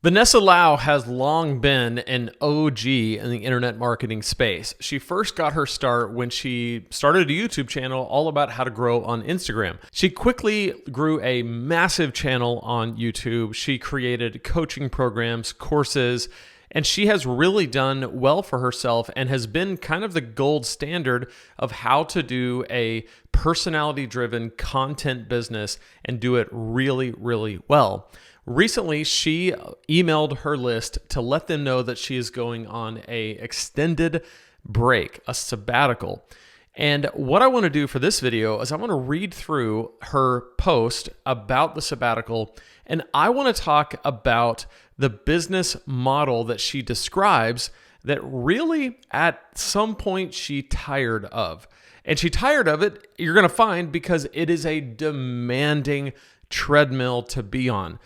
Vanessa Lau has long been an OG in the internet marketing space. She first got her start when she started a YouTube channel all about how to grow on Instagram. She quickly grew a massive channel on YouTube. She created coaching programs, courses, and she has really done well for herself and has been kind of the gold standard of how to do a personality-driven content business and do it really, really well. Recently, she emailed her list to let them know that she is going on an extended break, a sabbatical. And what I want to do for this video is I want to read through her post about the sabbatical, and I want to talk about the business model that she describes that really at some point she tired of. And she tired of it, you're going to find, because it is a demanding treadmill to be on.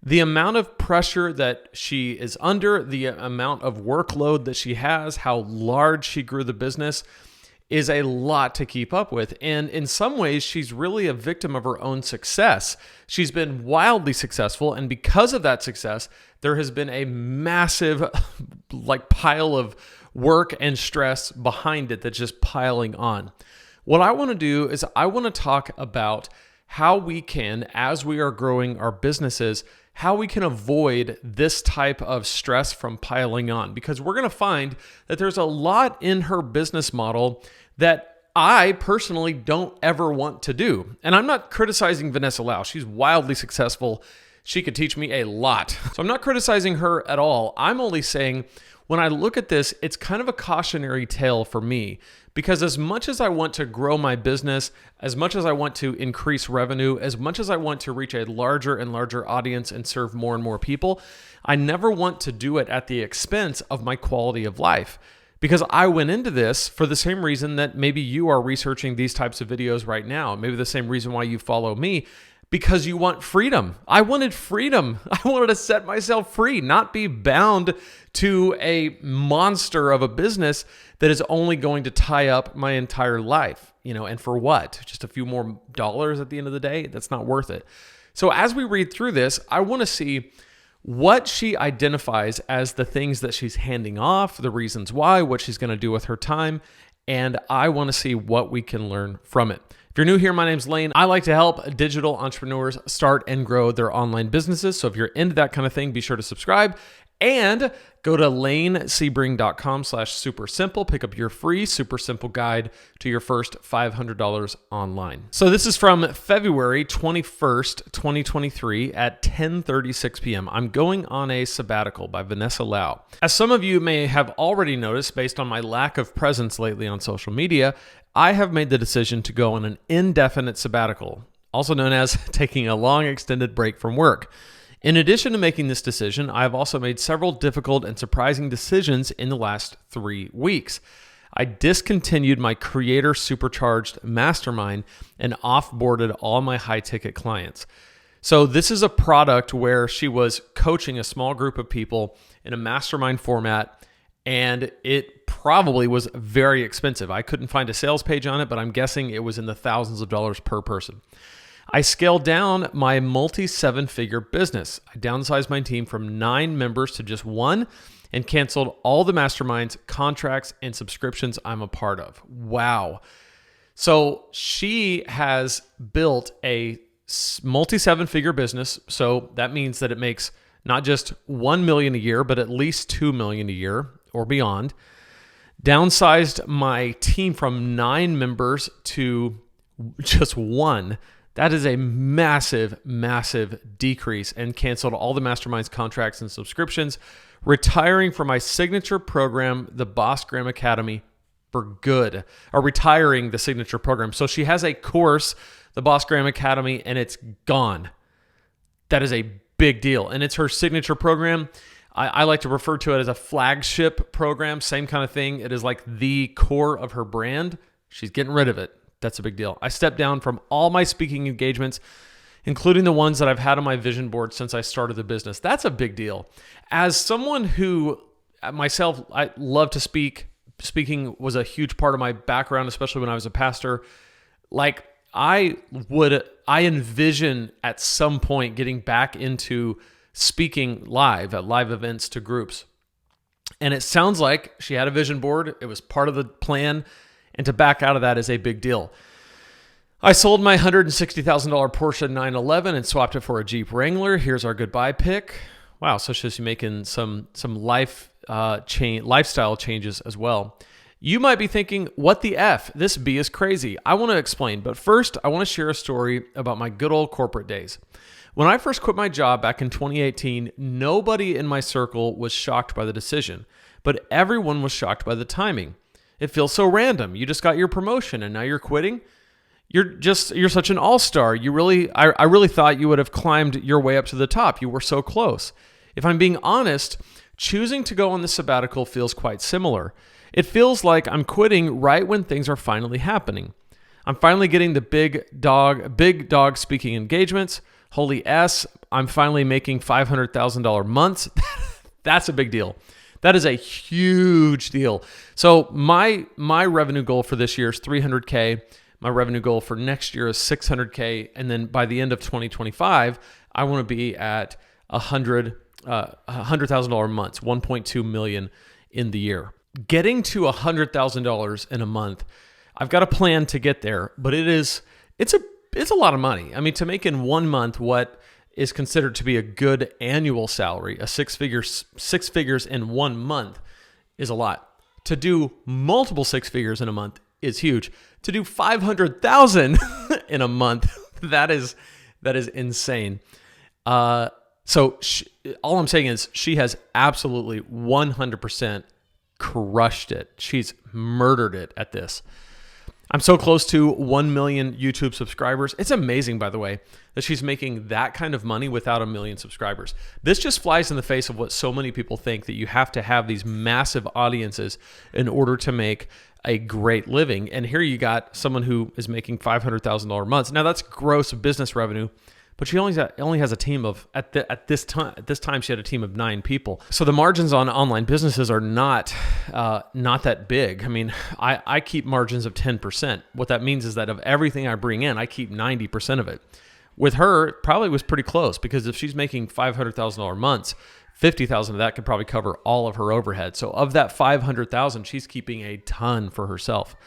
The amount of pressure that she is under, the amount of workload that she has, how large she grew the business is a lot to keep up with. And in some ways, she's really a victim of her own success. She's been wildly successful. And because of that success, there has been a massive pile of work and stress behind it that's just piling on. What I want to do is I want to talk about how we can, as we are growing our businesses, how we can avoid this type of stress from piling on. Because we're going to find that there's a lot in her business model that I personally don't ever want to do. And I'm not criticizing Vanessa Lau. She's wildly successful. She could teach me a lot. So I'm not criticizing her at all. I'm only saying when I look at this, it's kind of a cautionary tale for me. Because as much as I want to grow my business, as much as I want to increase revenue, as much as I want to reach a larger and larger audience and serve more and more people, I never want to do it at the expense of my quality of life. Because I went into this for the same reason that maybe you are researching these types of videos right now. Maybe the same reason why you follow me, because you want freedom. I wanted freedom. I wanted to set myself free, not be bound to a monster of a business that is only going to tie up my entire life. And for what? Just a few more dollars at the end of the day? That's not worth it. So as we read through this, I want to see what she identifies as the things that she's handing off, the reasons why, what she's going to do with her time, and I want to see what we can learn from it. If you're new here, my name's Lane. I like to help digital entrepreneurs start and grow their online businesses. So if you're into that kind of thing, be sure to subscribe and go to laneSebring.com/supersimple. Pick up your free super simple guide to your first $500 online. So this is from February 21st, 2023 at 10:36 p.m. I'm going on a sabbatical by Vanessa Lau. As some of you may have already noticed based on my lack of presence lately on social media, I have made the decision to go on an indefinite sabbatical, also known as taking a long extended break from work. In addition to making this decision, I have also made several difficult and surprising decisions in the last 3 weeks. I discontinued my Creator Supercharged Mastermind and offboarded all my high-ticket clients. So this is a product where she was coaching a small group of people in a mastermind format, and it probably was very expensive. I couldn't find a sales page on it, but I'm guessing it was in the thousands of dollars per person. I scaled down my multi-seven-figure business. I downsized my team from 9 members to just 1 and canceled all the masterminds, contracts, and subscriptions I'm a part of. Wow. So she has built a multi-seven-figure business. So that means that it makes not just $1 million a year, but at least $2 million a year or beyond. Downsized my team from 9 members to just 1. That is a massive, massive decrease, and canceled all the masterminds, contracts, and subscriptions, retiring from my signature program, the Boss Graham Academy, for good, or retiring the signature program. So she has a course, the Boss Graham Academy, and it's gone. That is a big deal, and it's her signature program. I like to refer to it as a flagship program, same kind of thing. It is like the core of her brand. She's getting rid of it. That's a big deal. I stepped down from all my speaking engagements, including the ones that I've had on my vision board since I started the business. That's a big deal. As someone who, myself, I love to speak. Speaking was a huge part of my background, especially when I was a pastor. I envision at some point getting back into speaking live at live events to groups. And it sounds like she had a vision board. It was part of the plan. And to back out of that is a big deal. I sold my $160,000 Porsche 911 and swapped it for a Jeep Wrangler. Here's our goodbye pic. Wow, so she's making some lifestyle changes as well. You might be thinking, what the F? This bee is crazy. I want to explain, but first I want to share a story about my good old corporate days. When I first quit my job back in 2018, nobody in my circle was shocked by the decision, but everyone was shocked by the timing. It feels so random. You just got your promotion and now you're quitting. You're such an all-star. I really thought you would have climbed your way up to the top. You were so close. If I'm being honest, choosing to go on the sabbatical feels quite similar. It feels like I'm quitting right when things are finally happening. I'm finally getting the big dog speaking engagements. Holy S, I'm finally making $500,000 months. That's a big deal. That is a huge deal. So my revenue goal for this year is $300K. My revenue goal for next year is $600K. And then by the end of 2025, I want to be at $100,000 months, $1.2 million in the year. Getting to $100,000 in a month, I've got a plan to get there, but it's a lot of money. I mean, to make in 1 month what is considered to be a good annual salary, six figures in 1 month is a lot. To do multiple six figures in a month is huge. To do 500,000 in a month, that is insane. All I'm saying is she has absolutely 100% crushed it. She's murdered it at this. I'm so close to 1 million YouTube subscribers. It's amazing, by the way, that she's making that kind of money without 1 million subscribers. This just flies in the face of what so many people think, that you have to have these massive audiences in order to make a great living. And here you got someone who is making $500,000 months. Now that's gross business revenue, but she only has a team of, at this time she had a team of 9 people. So the margins on online businesses are not that big. I mean, I keep margins of 10%. What that means is that of everything I bring in, I keep 90% of it. With her, it probably was pretty close, because if she's making $500,000 months, 50,000 of that could probably cover all of her overhead. So of that 500,000, she's keeping a ton for herself.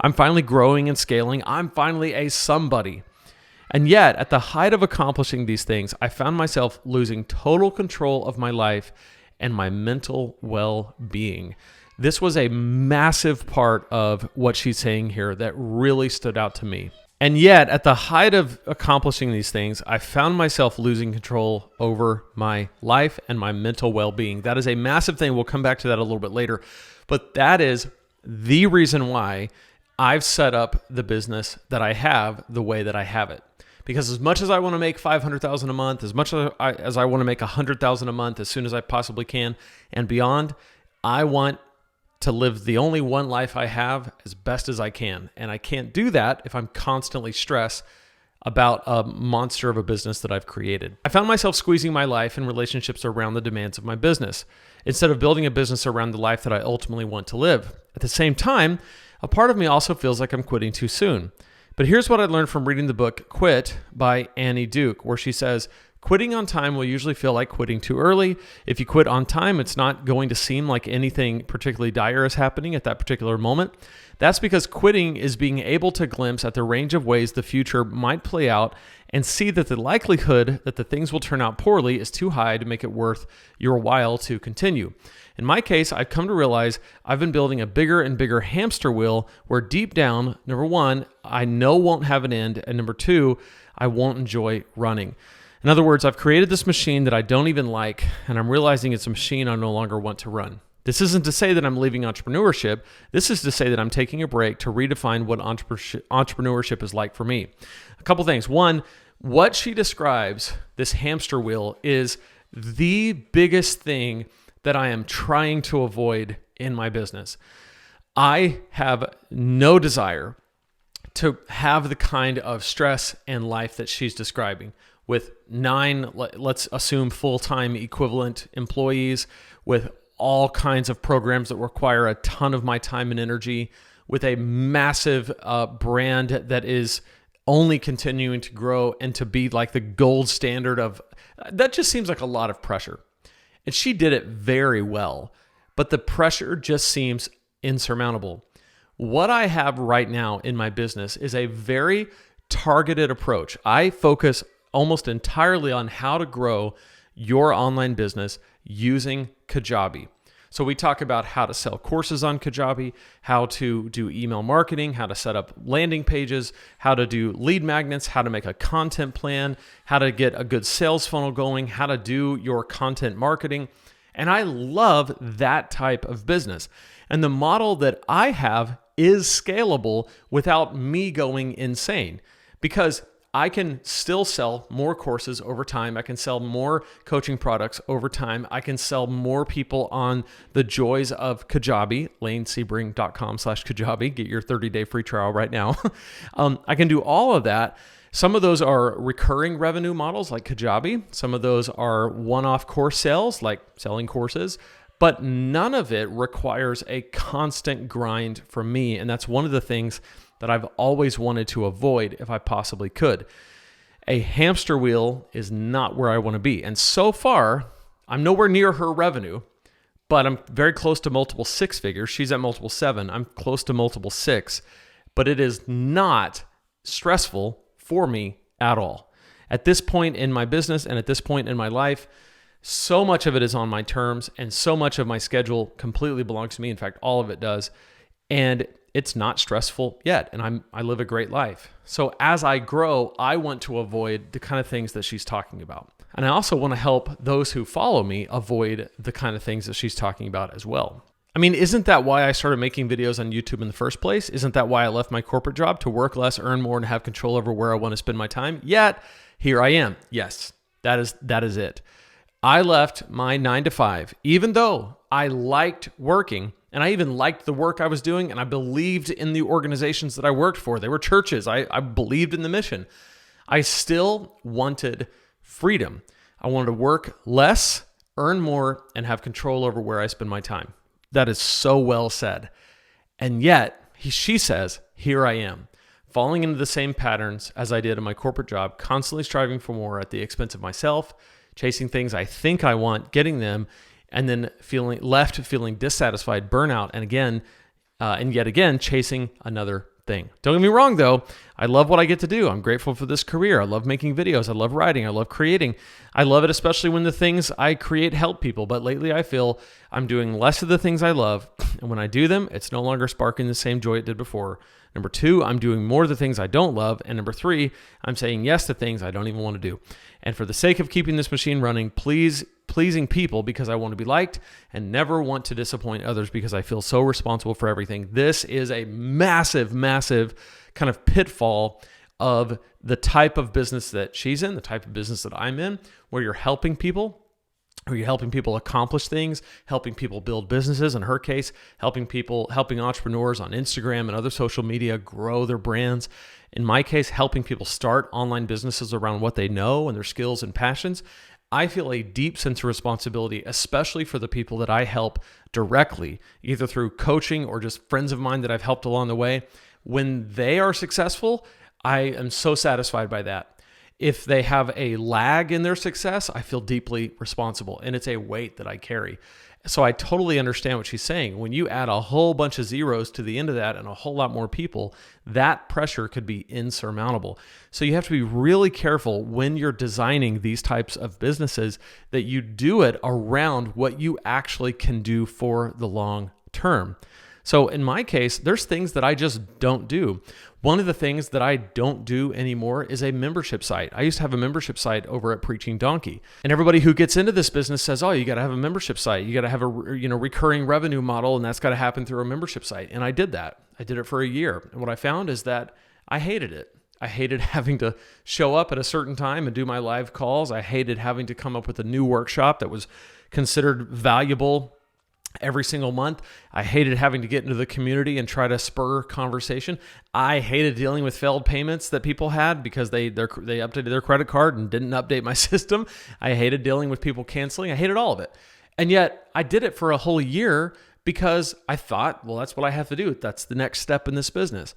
I'm finally growing and scaling. I'm finally a somebody. And yet, at the height of accomplishing these things, I found myself losing total control of my life and my mental well-being. This was a massive part of what she's saying here that really stood out to me. And yet, at the height of accomplishing these things, I found myself losing control over my life and my mental well-being. That is a massive thing. We'll come back to that a little bit later. But that is the reason why I've set up the business that I have the way that I have it. Because as much as I want to make $500,000 a month, as much as I want to make $100,000 a month as soon as I possibly can and beyond, I want to live the only one life I have as best as I can. And I can't do that if I'm constantly stressed about a monster of a business that I've created. I found myself squeezing my life and relationships around the demands of my business, instead of building a business around the life that I ultimately want to live. At the same time, a part of me also feels like I'm quitting too soon. But here's what I learned from reading the book Quit by Annie Duke, where she says, quitting on time will usually feel like quitting too early. If you quit on time, it's not going to seem like anything particularly dire is happening at that particular moment. That's because quitting is being able to glimpse at the range of ways the future might play out and see that the likelihood that the things will turn out poorly is too high to make it worth your while to continue. In my case, I've come to realize I've been building a bigger and bigger hamster wheel where deep down, number one, I know won't have an end, and number two, I won't enjoy running. In other words, I've created this machine that I don't even like, and I'm realizing it's a machine I no longer want to run. This isn't to say that I'm leaving entrepreneurship. This is to say that I'm taking a break to redefine what entrepreneurship is like for me. A couple things. One, what she describes, this hamster wheel, is the biggest thing that I am trying to avoid in my business. I have no desire to have the kind of stress and life that she's describing, with 9, let's assume, full-time equivalent employees, with all kinds of programs that require a ton of my time and energy, with a massive brand that is only continuing to grow and to be like the gold standard of that just seems like a lot of pressure. And she did it very well, but the pressure just seems insurmountable. What I have right now in my business is a very targeted approach. I focus almost entirely on how to grow your online business using Kajabi. So we talk about how to sell courses on Kajabi, how to do email marketing, how to set up landing pages, how to do lead magnets, how to make a content plan, how to get a good sales funnel going, how to do your content marketing. And I love that type of business. And the model that I have is scalable without me going insane, because I can still sell more courses over time. I can sell more coaching products over time. I can sell more people on the joys of Kajabi, lanesebring.com/Kajabi. Get your 30-day free trial right now. I can do all of that. Some of those are recurring revenue models like Kajabi. Some of those are one-off course sales like selling courses. But none of it requires a constant grind from me. And that's one of the things that I've always wanted to avoid if I possibly could. A hamster wheel is not where I want to be. And so far, I'm nowhere near her revenue, but I'm very close to multiple six figures. She's at multiple seven. I'm close to multiple six, but it is not stressful for me at all. At this point in my business and at this point in my life, so much of it is on my terms and so much of my schedule completely belongs to me. In fact, all of it does. And it's not stressful yet, and I live a great life. So as I grow, I want to avoid the kind of things that she's talking about. And I also want to help those who follow me avoid the kind of things that she's talking about as well. I mean, isn't that why I started making videos on YouTube in the first place? Isn't that why I left my corporate job to work less, earn more, and have control over where I want to spend my time? Yet, here I am. Yes, that is it. I left my 9 to 5, even though I liked working. And I even liked the work I was doing, and I believed in the organizations that I worked for. They were churches. I believed in the mission. I still wanted freedom. I wanted to work less, earn more, and have control over where I spend my time. That is so well said. And yet, she says, here I am, falling into the same patterns as I did in my corporate job, constantly striving for more at the expense of myself, chasing things I think I want, getting them, and then feeling dissatisfied, burnout, and yet again, chasing another thing. Don't get me wrong, though. I love what I get to do. I'm grateful for this career. I love making videos. I love writing. I love creating. I love it, especially when the things I create help people. But lately, I feel I'm doing less of the things I love. And when I do them, it's no longer sparking the same joy it did before. Number 2, I'm doing more of the things I don't love. And number 3, I'm saying yes to things I don't even want to do. And for the sake of keeping this machine running, pleasing people because I want to be liked and never want to disappoint others because I feel so responsible for everything. This is a massive, massive kind of pitfall of the type of business that she's in, the type of business that I'm in, where you're helping people. Or you're helping people accomplish things, helping people build businesses. In her case, helping entrepreneurs on Instagram and other social media grow their brands. In my case, helping people start online businesses around what they know and their skills and passions. I feel a deep sense of responsibility, especially for the people that I help directly, either through coaching or just friends of mine that I've helped along the way. When they are successful, I am so satisfied by that. If they have a lag in their success, I feel deeply responsible, and it's a weight that I carry. So I totally understand what she's saying. When you add a whole bunch of zeros to the end of that and a whole lot more people, that pressure could be insurmountable. So you have to be really careful when you're designing these types of businesses that you do it around what you actually can do for the long term. So in my case, there's things that I just don't do. One of the things that I don't do anymore is a membership site. I used to have a membership site over at Preaching Donkey. And everybody who gets into this business says, oh, you got to have a membership site. You got to have a recurring revenue model, and that's got to happen through a membership site. And I did that. I did it for a year. And what I found is that I hated it. I hated having to show up at a certain time and do my live calls. I hated having to come up with a new workshop that was considered valuable every single month. I hated having to get into the community and try to spur conversation. I hated dealing with failed payments that people had because they updated their credit card and didn't update my system. I hated dealing with people canceling. I hated all of it. And yet I did it for a whole year because I thought, well, that's what I have to do. That's the next step in this business.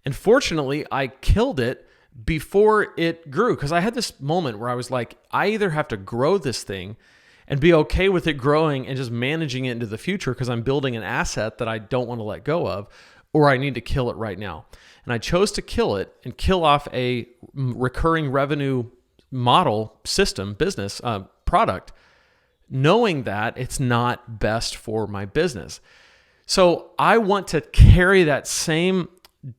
And fortunately, I killed it before it grew. Because I had this moment where I was like, I either have to grow this thing and be okay with it growing and just managing it into the future because I'm building an asset that I don't want to let go of, or I need to kill it right now. And I chose to kill it and kill off a recurring revenue model, system, business, product, knowing that it's not best for my business. So I want to carry that same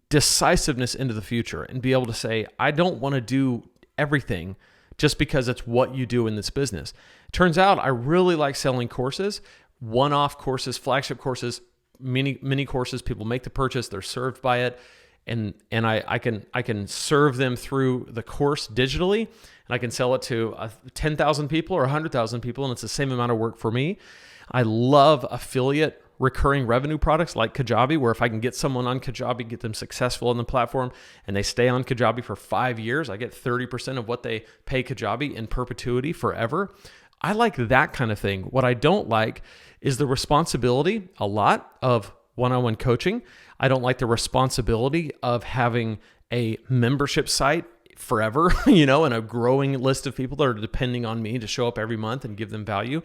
decisiveness into the future and be able to say, I don't want to do everything just because it's what you do in this business. Turns out I really like selling courses, one-off courses, flagship courses, mini courses. People make the purchase, they're served by it, and I can serve them through the course digitally, and I can sell it to 10,000 people or 100,000 people, and it's the same amount of work for me. I love affiliate recurring revenue products like Kajabi, where if I can get someone on Kajabi, get them successful on the platform, and they stay on Kajabi for 5 years, I get 30% of what they pay Kajabi in perpetuity forever. I like that kind of thing. What I don't like is the responsibility, a lot, of one-on-one coaching. I don't like the responsibility of having a membership site forever, and a growing list of people that are depending on me to show up every month and give them value.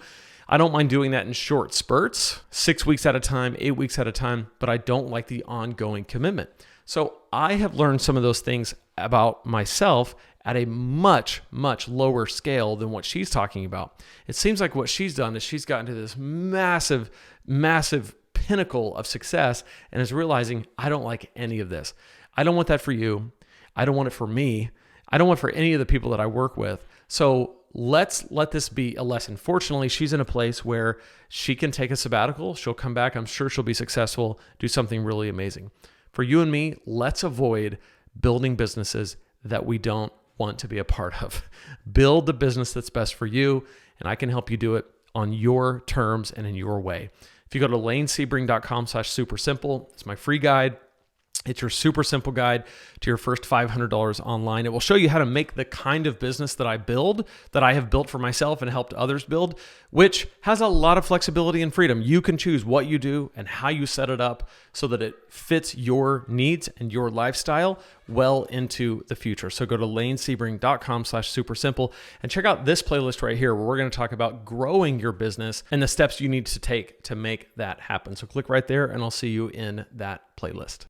I don't mind doing that in short spurts, 6 weeks at a time, 8 weeks at a time, but I don't like the ongoing commitment. So I have learned some of those things about myself at a much, much lower scale than what she's talking about. It seems like what she's done is she's gotten to this massive, massive pinnacle of success and is realizing, I don't like any of this. I don't want that for you. I don't want it for me. I don't want it for any of the people that I work with. So let's let this be a lesson. Fortunately, she's in a place where she can take a sabbatical. She'll come back. I'm sure she'll be successful, do something really amazing. For you and me, let's avoid building businesses that we don't want to be a part of. Build the business that's best for you, and I can help you do it on your terms and in your way. If you go to lanesebring.com/supersimple, it's my free guide. It's your super simple guide to your first $500 online. It will show you how to make the kind of business that I build, that I have built for myself and helped others build, which has a lot of flexibility and freedom. You can choose what you do and how you set it up so that it fits your needs and your lifestyle well into the future. So go to lanesebring.com/supersimple and check out this playlist right here where we're going to talk about growing your business and the steps you need to take to make that happen. So click right there and I'll see you in that playlist.